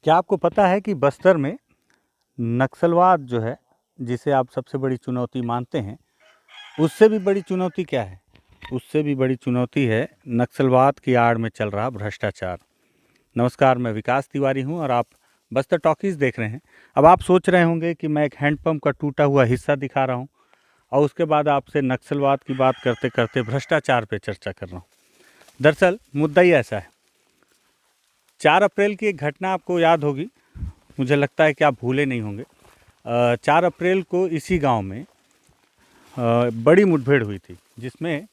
क्या आपको पता है कि बस्तर में नक्सलवाद जो है, जिसे आप सबसे बड़ी चुनौती मानते हैं, उससे भी बड़ी चुनौती क्या है? उससे भी बड़ी चुनौती है नक्सलवाद की आड़ में चल रहा भ्रष्टाचार। नमस्कार, मैं विकास तिवारी हूं और आप बस्तर टॉकीज़ देख रहे हैं। अब आप सोच रहे होंगे कि मैं एक हैंडपंप का टूटा हुआ हिस्सा दिखा रहा हूं और उसके बाद आपसे नक्सलवाद की बात करते करते भ्रष्टाचार पे चर्चा कर रहा हूं। दरअसल मुद्दा ही ऐसा है। 4 अप्रैल की एक घटना आपको याद होगी, मुझे लगता है कि आप भूले नहीं होंगे। 4 अप्रैल को इसी गांव में बड़ी मुठभेड़ हुई थी, जिसमें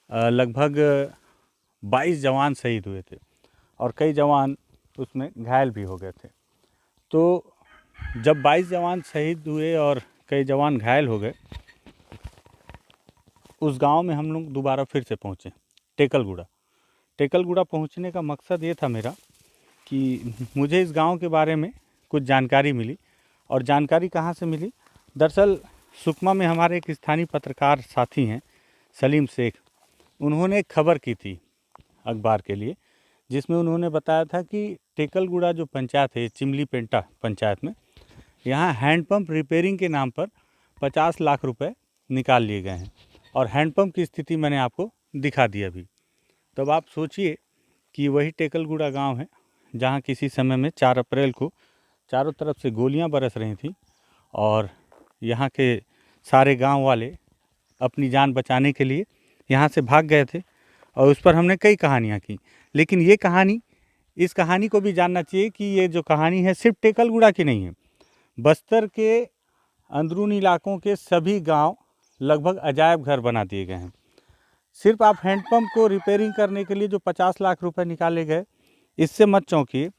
लगभग 22 जवान शहीद हुए थे और कई जवान उसमें घायल भी हो गए थे। तो जब 22 जवान शहीद हुए और कई जवान घायल हो गए, उस गांव में हम लोग दोबारा फिर से पहुँचे टेकलगुड़ा पहुँचने का मकसद ये था मेरा कि मुझे इस गांव के बारे में कुछ जानकारी मिली। और जानकारी कहाँ से मिली? दरअसल सुकमा में हमारे एक स्थानीय पत्रकार साथी हैं, सलीम शेख। उन्होंने एक खबर की थी अखबार के लिए, जिसमें उन्होंने बताया था कि टेकलगुड़ा जो पंचायत है, चिमली पेंटा पंचायत में, यहाँ हैंडपंप रिपेयरिंग के नाम पर 50 लाख रुपए निकाल लिए गए हैं। और हैंडपंप की स्थिति मैंने आपको दिखा दी अभी। तब आप सोचिए कि वही टेकलगुड़ा गांव है जहां किसी समय में 4 अप्रैल को चारों तरफ से गोलियां बरस रही थी और यहाँ के सारे गांव वाले अपनी जान बचाने के लिए यहाँ से भाग गए थे। और उस पर हमने कई कहानियाँ की, लेकिन इस कहानी को भी जानना चाहिए कि ये जो कहानी है सिर्फ टेकलगुड़ा की नहीं है। बस्तर के अंदरूनी इलाकों के सभी गांव लगभग अजायब घर बना दिए गए हैं। सिर्फ आप हैंडपंप को रिपेयरिंग करने के लिए जो 50 लाख रुपए निकाले गए, इससे मत चौंकिए।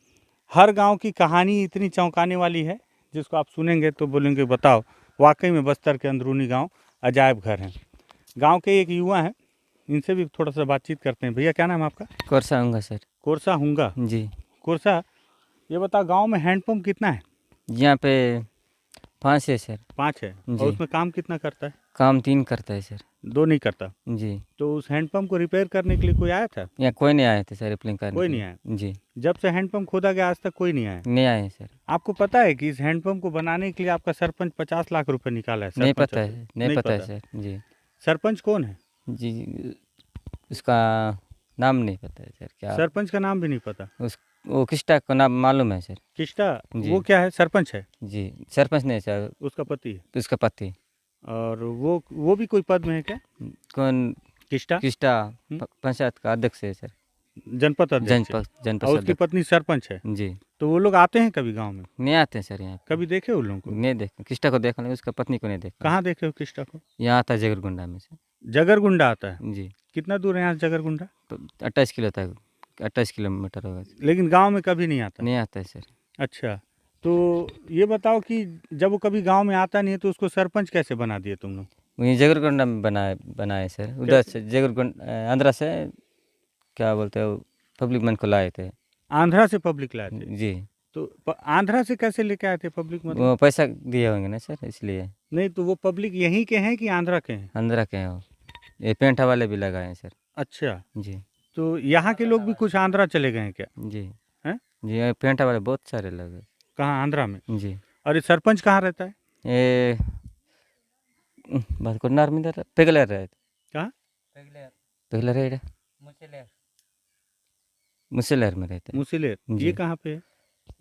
हर गांव की कहानी इतनी चौंकाने वाली है, जिसको आप सुनेंगे तो बोलेंगे बताओ, वाकई में बस्तर के अंदरूनी गांव अजायब घर हैं। गांव के एक युवा हैं, इनसे भी थोड़ा सा बातचीत करते हैं। भैया, क्या नाम है आपका? कोरसा होंगे सर। कोरसा हुंगा जी। कोरसा, ये बताओ गांव में हैंडपंप कितना है? यहाँ पे 5 है सर। 5 है। जी। और उसमें काम कितना करता है? काम 3 करता है सर। 2 नहीं करता। जी। तो उस हैंडपंप को रिपेयर करने के लिए कोई आया था? यहाँ कोई नहीं आए थे सर रिपेयरिंग करने कोई के नहीं लिए। आया। जी। जब से हैंडपंप खोदा गया आज तक कोई नहीं आया? नहीं आए सर। आपको पता है कि इस हैंडपंप को बनाने के लिए आपका सरपंच 50 लाख रुपए निकाला है? नहीं सरपंच पता है, नहीं पता है सर। जी। सरपंच कौन है? जी, उसका नाम नहीं पता है सर। क्या सरपंच का नाम भी नहीं पता? वो किस्टा का नाम मालूम है सर। किस्टा? जी। वो क्या है? सरपंच है? जी, सरपंच नहीं सर, उसका पति है? उसका पति। और वो भी कोई पद में है क्या? कौन? किस्टा पंचायत का अध्यक्ष है सर। जनपद अध्यक्ष है। जनपद और उसकी अध्यक्ष। पत्नी सरपंच है। जी। तो वो लोग आते हैं कभी गांव में? नहीं आते हैं सर यहाँ पे। कभी देखे उन लोगों को? नहीं देखे, किस्टा को देखा, उसका पत्नी को नहीं देखा। कहाँ देखे हो किस्टा को? यहाँ आता है जगरगुंडा में से। जगरगुंडा आता है? जी। कितना दूर है यहाँ से जगरगुंडा? 28 किलो तक, 28 किलोमीटर होगा। लेकिन गांव में कभी नहीं आता? नहीं आता है सर। अच्छा, तो ये बताओ कि जब वो कभी गांव में आता नहीं है तो उसको सरपंच कैसे बना दिए तुम लोग? वहीं जगरगुंडा में बनाए सर। उधर से जगरगुंडा, आंध्रा से, क्या बोलते हैं, पब्लिक मन को लाए थे। आंध्रा से पब्लिक लाए थे? जी। तो आंध्रा से कैसे लेके आए थे पब्लिक? मतलब वो पैसा दिए होंगे ना सर, इसलिए। नहीं, तो वो पब्लिक यहीं के हैं कि आंध्रा के हैं? आंध्रा के हैं वो। ये पेंटा वाले भी लगाए हैं सर। अच्छा, जी। तो यहाँ के लोग भी कुछ आंध्रा चले गए हैं क्या? जी। हैं? जी, ये पेंटा वाले बहुत सारे लोग हैं। कहाँ? आंध्रा में? जी। और ये सरपंच कहाँ रहता है? ये बात को नार्मिंदर पेगलर रहे थे। कहाँ? पेगलर है, मुसेलर में रहते हैं। मुसिलेर? जी। ये कहाँ पे है?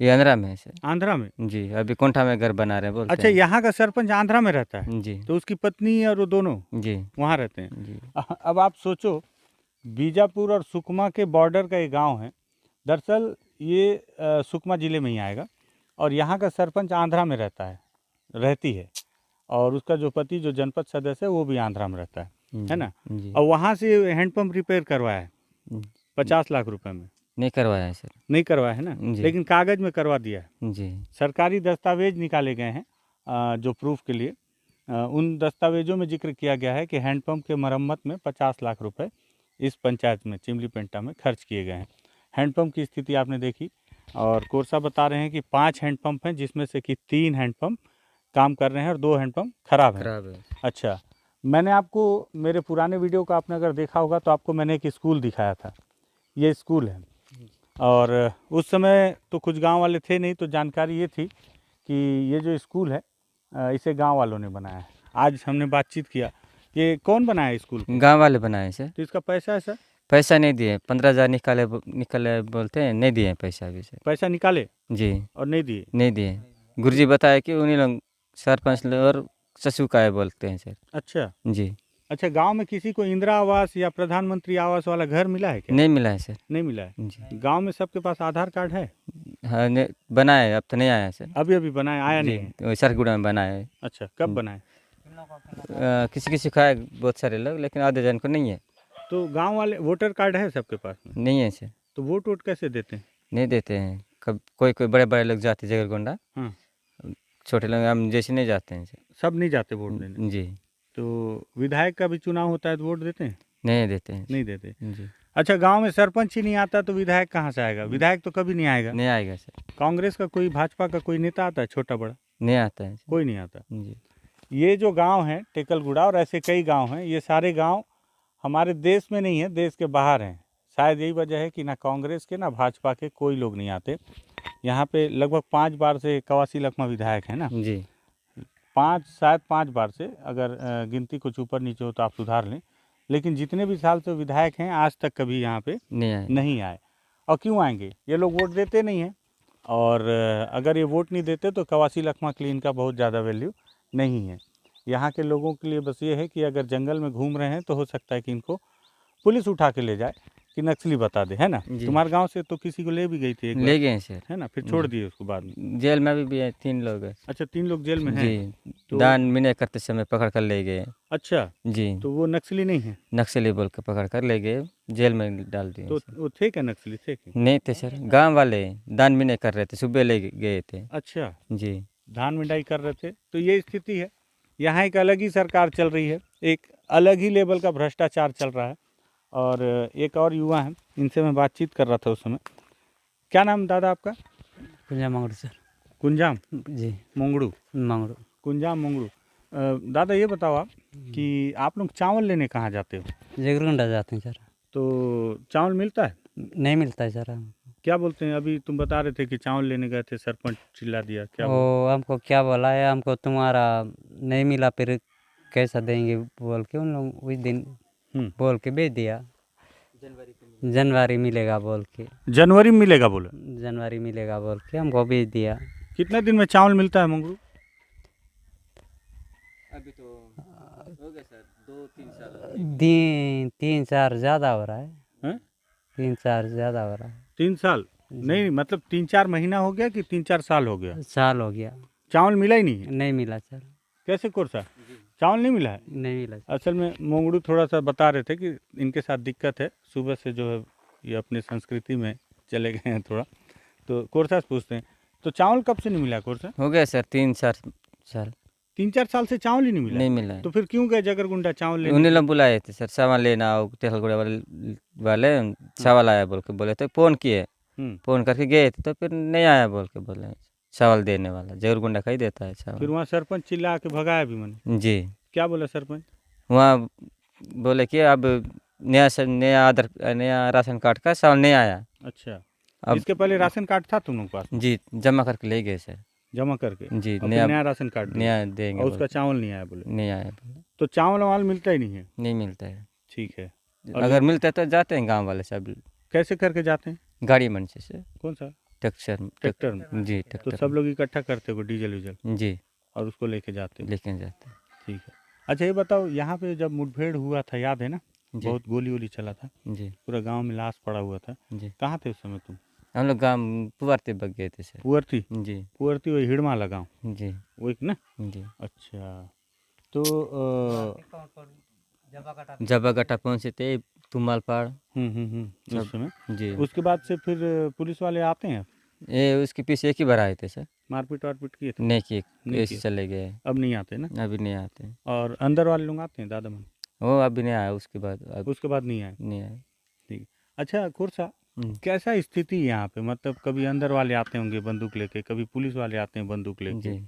ये आंध्रा में है सर। आंध्रा में? जी, अभी कोंठा में घर बना रहे हैं बोलते अच्छा, हैं। यहाँ का सरपंच आंध्रा में रहता है? जी। तो उसकी पत्नी और वो दोनों जी। वहाँ रहते हैं? जी। अब आप सोचो, बीजापुर और सुकमा के बॉर्डर का एक गांव है। दरअसल ये सुकमा ज़िले में ही आएगा और यहाँ का सरपंच आंध्रा में रहती है। और उसका जो पति जो जनपद सदस्य है वो भी आंध्रा में रहता है ना? जी। और वहाँ से हैंडपम्प रिपेयर करवाया है 50 लाख रुपए में? नहीं करवाया है सर। नहीं करवाया है ना? जी। लेकिन कागज़ में करवा दिया है। जी। सरकारी दस्तावेज निकाले गए हैं जो प्रूफ के लिए। उन दस्तावेजों में जिक्र किया गया है कि हैंडपम्प के मरम्मत में 50 लाख रुपए इस पंचायत में, चिमली पेंटा में, खर्च किए गए हैं। हैंडपम्प की स्थिति आपने देखी और कोरसा बता रहे हैं कि 5 हैंडपम्प हैं, जिसमें से कि 3 हैंडपम्प काम कर रहे हैं और 2 हैंडपम्प खराब हैं। अच्छा, मैंने आपको मेरे पुराने वीडियो का आपने अगर देखा होगा तो आपको मैंने एक स्कूल दिखाया था। ये स्कूल है और उस समय तो कुछ गांव वाले थे नहीं, तो जानकारी ये थी कि ये जो स्कूल है इसे गांव वालों ने बनाया है। आज हमने बातचीत किया, ये कौन बनाया स्कूल को? गांव वाले बनाए सर। तो इसका पैसा है सर? पैसा नहीं दिए, 15,000 निकाले बोलते हैं, नहीं दिए पैसा अभी सर। पैसा निकाले जी और नहीं दिए? नहीं दिए। गुरुजी बताया कि उन्हीं लोग सरपंच लोग और ससु का है बोलते हैं सर। अच्छा जी अच्छा, गांव में किसी को इंदिरा आवास या प्रधानमंत्री आवास वाला घर मिला है क्या? नहीं मिला है सर। नहीं मिला है। जी गांव में सबके पास आधार कार्ड है? हाँ बनाए, अब तो नहीं आया सर। अभी अभी बनाया, आया जी नहीं है? वही सरगुड़ा में बनाए है। अच्छा, कब बनाए? किसी किसी का है, बहुत सारे लोग, लेकिन आधे जन को नहीं है। तो गांव वाले वोटर कार्ड है सबके पास में? नहीं है सर। तो वोट कैसे देते हैं? नहीं देते हैं। कब कोई कोई बड़े बड़े लोग जाते हैं जगरगोंडा, हाँ, छोटे लोग हम जैसे नहीं जाते हैं सर। सब नहीं जाते वोट देने। जी तो विधायक का भी चुनाव होता है तो वोट देते हैं? नहीं देते हैं। नहीं देते। जी अच्छा, गांव में सरपंच ही नहीं आता तो विधायक कहाँ से आएगा? विधायक तो कभी नहीं आएगा। नहीं आएगा सर। कांग्रेस का कोई, भाजपा का कोई नेता आता है छोटा बड़ा? नहीं आता है सर। कोई नहीं आता। जी ये जो गांव है टेकलगुड़ा और ऐसे कई गांव हैं, ये सारे गांव हमारे देश में नहीं है, देश के बाहर हैं। शायद यही वजह है कि ना कांग्रेस के ना भाजपा के कोई लोग नहीं आते यहाँ पे। लगभग 5 बार से कवासी लखमा विधायक है ना, जी 5 बार से, अगर गिनती कुछ ऊपर नीचे हो तो आप सुधार लें, लेकिन जितने भी साल से विधायक हैं आज तक कभी यहाँ पे नहीं आए। नहीं आए। और क्यों आएंगे? ये लोग वोट देते नहीं हैं, और अगर ये वोट नहीं देते तो कवासी लखमा के लिए इनका बहुत ज़्यादा वैल्यू नहीं है। यहाँ के लोगों के लिए बस ये है कि अगर जंगल में घूम रहे हैं तो हो सकता है कि इनको पुलिस उठा के ले जाए कि नक्सली बता दे, है ना? जी। तुम्हारे गांव से तो किसी को ले भी गई थी एक बार, ले गए हैं सर। है ना? फिर छोड़ दिए उसको बाद में। जेल में भी है 3 लोग हैं। अच्छा, 3 लोग जेल में हैं? जी तो दान मिने करते समय पकड़ कर ले गए। अच्छा, जी तो वो नक्सली नहीं है? नक्सली बोल के पकड़ कर ले गए, जेल में डाल दिए तो सर। वो थे क्या नक्सली, थे क्या? नहीं थे सर, गांव वाले दान मिने कर रहे थे, सुबह ले गए थे। अच्छा, जी धान मिंडाई कर रहे थे। तो ये स्थिति है, यहाँ एक अलग ही सरकार चल रही है, एक अलग ही लेवल का भ्रष्टाचार चल रहा है। और एक और युवा हैं, इनसे मैं बातचीत कर रहा था उस समय। क्या नाम दादा आपका? कुंजा मंगड़ू सर। कुंजाम जी मोंगड़ू? मंगड़ू। कुंजाम मोंगड़ू। दादा ये बताओ आप कि आप लोग चावल लेने कहाँ जाते हो? जगरगुंडा जाते हैं सर। तो चावल मिलता है? नहीं मिलता है सर। क्या बोलते हैं? अभी तुम बता रहे थे कि चावल लेने गए थे, सरपंच चिल्ला दिया, क्या बोल? वो हमको क्या बोला है, हमको तुम्हारा नहीं मिला फिर कैसा देंगे बोल के उन लोग उस दिन बोल के भेज दिया। जनवरी मिलेगा बोल के। जनवरी में मिलेगा बोला? जनवरी मिलेगा बोल के हमको भेज दिया। कितने दिन में चावल मिलता है मोंगड़ू? अभी तो हो गया सर 2-3 साल। 3-4 ज़्यादा हो रहा है। हैं? 3-4 ज़्यादा हो रहा है। 3 साल? नहीं, मतलब 3-4 महीना हो गया कि 3-4 साल हो गया? साल हो गया। चावल मिला ही नहीं है? नहीं मिला सर। कैसे कोरसा चावल नहीं मिला है? नहीं मिला सर। असल में मोंगड़ू थोड़ा सा बता रहे थे कि इनके साथ दिक्कत है, सुबह से जो है ये अपने संस्कृति में चले गए हैं थोड़ा, तो कोरसा से पूछते हैं। तो चावल कब से नहीं मिला कोरसा? हो गया सर 3-4 साल। 3-4 साल से चावल ही नहीं मिला? नहीं मिला है। तो फिर क्यों गए जगरगुंडा चावल लेने? उन्हीं लोग बुलाए थे सर, सामान लेना आओ, टेकलगुड़ा वाले चावल आया बोल के बोले थे, फ़ोन किए, हम्म। फ़ोन करके गए थे तो फिर नहीं आया बोल के बोले चावल देने वाला जगरगुंडा का ही देता है फिर चावल। वहाँ सरपंच चिल्ला के भगाया भी मैंने? जी क्या बोला सरपंच? वहाँ बोले कि अब नया राशन कार्ड का चावल नहीं आया। अच्छा, अब इसके पहले राशन कार्ड था तुम लोग के पास? जी जमा करके ले गए सर। जमा करके? जी और फिर नया नया राशन कार्ड दिया? नया देंगे और बोले। उसका चावल नहीं आया बोले? नहीं आया बोले। तो चावल वावल मिलता ही नहीं है? नहीं मिलता है। ठीक है। और अगर मिलता है तो जाते हैं गांव वाले सब कैसे करके जाते हैं? गाड़ी मंच से, कौन सा? ट्रैक्टर ट्रैक्टर में? जी तो ट्रैक्टर सब लोग इकट्ठा करते हो डीजल विजल जी और उसको लेके जाते हो? लेके जाते हैं। ठीक है। अच्छा, ये बताओ, यहाँ पे जब मुठभेड़ हुआ था याद है ना? जी बहुत गोली वोली चला था, जी पूरा गांव में लाश पड़ा हुआ था। जी कहाँ थे उस समय तुम? हम लोग गाँव पुवारते बग गए थे सर। पुअरती? जी पुअरती वही हिड़माला गाँव जी वो एक ना? जी अच्छा, तो जबागटा पहुँचे थे, तुमालपाड़ उस समय जी। उसके बाद से फिर पुलिस वाले आते हैं? ये उसके पीछे एक ही बार आए थे सर। मारपीट वारपीट किए थे? नहीं किए, नहीं ऐसे किए। चले गए। अब नहीं आते ना? अभी नहीं आते। और अंदर वाले लोग आते हैं दादा मन? वो अभी नहीं आया, उसके बाद अब उसके बाद नहीं आए? नहीं आए। ठीक। अच्छा कुरसा, हम्म, कैसा स्थिति है यहाँ पे? मतलब कभी अंदर वाले आते होंगे बंदूक लेके, कभी पुलिस वाले आते हैं बंदूक लेके, जी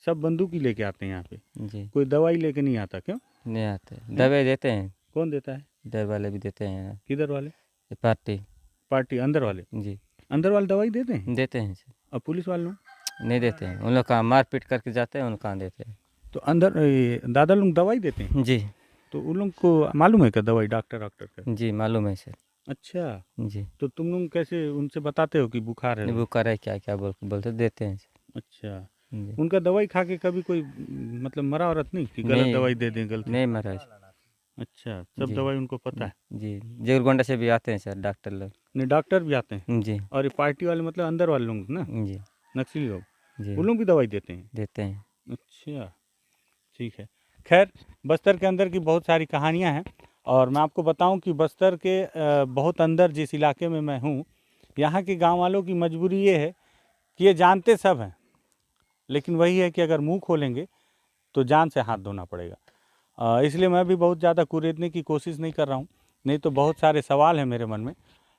सब बंदूक ही लेके आते हैं यहाँ पे? जी कोई दवाई लेके नहीं आता क्यों? नहीं आते। दवाई देते हैं, कौन देता है? डर वाले भी देते हैं। किधर वाले? ये पार्टी पार्टी अंदर वाले? जी अंदर वाले दवाई देते हैं? देते हैं सर। और पुलिस वाले लोग? नहीं देते हैं, उन लोग कहाँ मारपीट करके जाते हैं, उन कहाँ देते हैं। तो अंदर दादा लोग दवाई देते हैं? जी तो उन लोग को मालूम है क्या दवाई डॉक्टर का? जी मालूम है सर। अच्छा, जी तो तुम लोग कैसे उनसे बताते हो कि बुखार है? बुखार है क्या क्या बोलते देते हैं सर। अच्छा, जी उनका दवाई खा के कभी कोई मतलब मरा औरत नहीं कि गलत नहीं, दवाई दे दें गलती? नहीं महाराज। अच्छा, सब जी दवाई उनको पता है? जी जगरगोंडा से भी आते हैं सर डॉक्टर लोग। नहीं, डॉक्टर भी आते हैं? जी और ये पार्टी वाले मतलब अंदर वाले लोग ना, जी नक्सली लोग, जी वो लोग भी दवाई देते हैं? देते हैं। अच्छा, ठीक है। खैर, बस्तर के अंदर की बहुत सारी कहानियां हैं और मैं आपको बताऊं कि बस्तर के बहुत अंदर जिस इलाके में मैं हूं, यहाँ के गांव वालों की मजबूरी ये है कि ये जानते सब हैं, लेकिन वही है कि अगर मुंह खोलेंगे तो जान से हाथ धोना पड़ेगा। इसलिए मैं भी बहुत ज़्यादा कुरेदने की कोशिश नहीं कर रहा हूँ, नहीं तो बहुत सारे सवाल हैं मेरे मन में।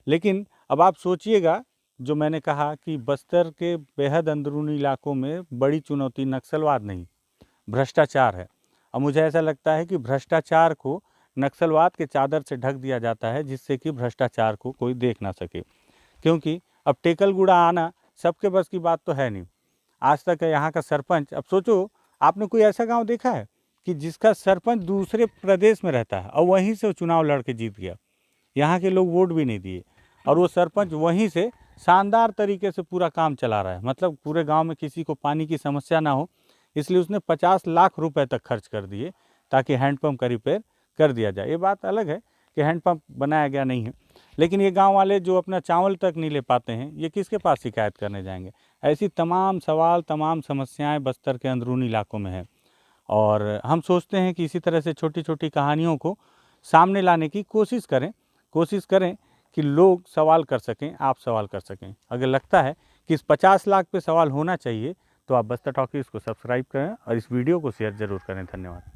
लेकिन अब आप सोचिएगा, जो मैंने कहा कि बस्तर के बेहद अंदरूनी इलाकों में बड़ी चुनौती नक्सलवाद नहीं, भ्रष्टाचार है। और मुझे ऐसा लगता है कि भ्रष्टाचार को नक्सलवाद के चादर से ढक दिया जाता है, जिससे कि भ्रष्टाचार को कोई देख ना सके। क्योंकि अब टेकलगुड़ा आना सबके बस की बात तो है नहीं। आज तक यहाँ का सरपंच, अब सोचो, आपने कोई ऐसा गांव देखा है कि जिसका सरपंच दूसरे प्रदेश में रहता है और वहीं से वो चुनाव लड़ के जीत गया? यहाँ के लोग वोट भी नहीं दिए और वो सरपंच वहीं से शानदार तरीके से पूरा काम चला रहा है। मतलब पूरे गांव में किसी को पानी की समस्या ना हो, इसलिए उसने 50 लाख रुपए तक खर्च कर दिए ताकि हैंडपम्प का रिपेयर कर दिया जाए। ये बात अलग है कि हैंडपम्प बनाया गया नहीं है, लेकिन ये गांव वाले जो अपना चावल तक नहीं ले पाते हैं, ये किसके पास शिकायत करने जाएंगे? ऐसी तमाम सवाल, तमाम समस्याएं बस्तर के अंदरूनी इलाकों में है और हम सोचते हैं कि इसी तरह से छोटी छोटी कहानियों को सामने लाने की कोशिश करें कि लोग सवाल कर सकें, आप सवाल कर सकें। अगर लगता है कि इस 50 लाख पे सवाल होना चाहिए तो आप बस्तर टॉकीज़ को सब्सक्राइब करें और इस वीडियो को शेयर ज़रूर करें। धन्यवाद।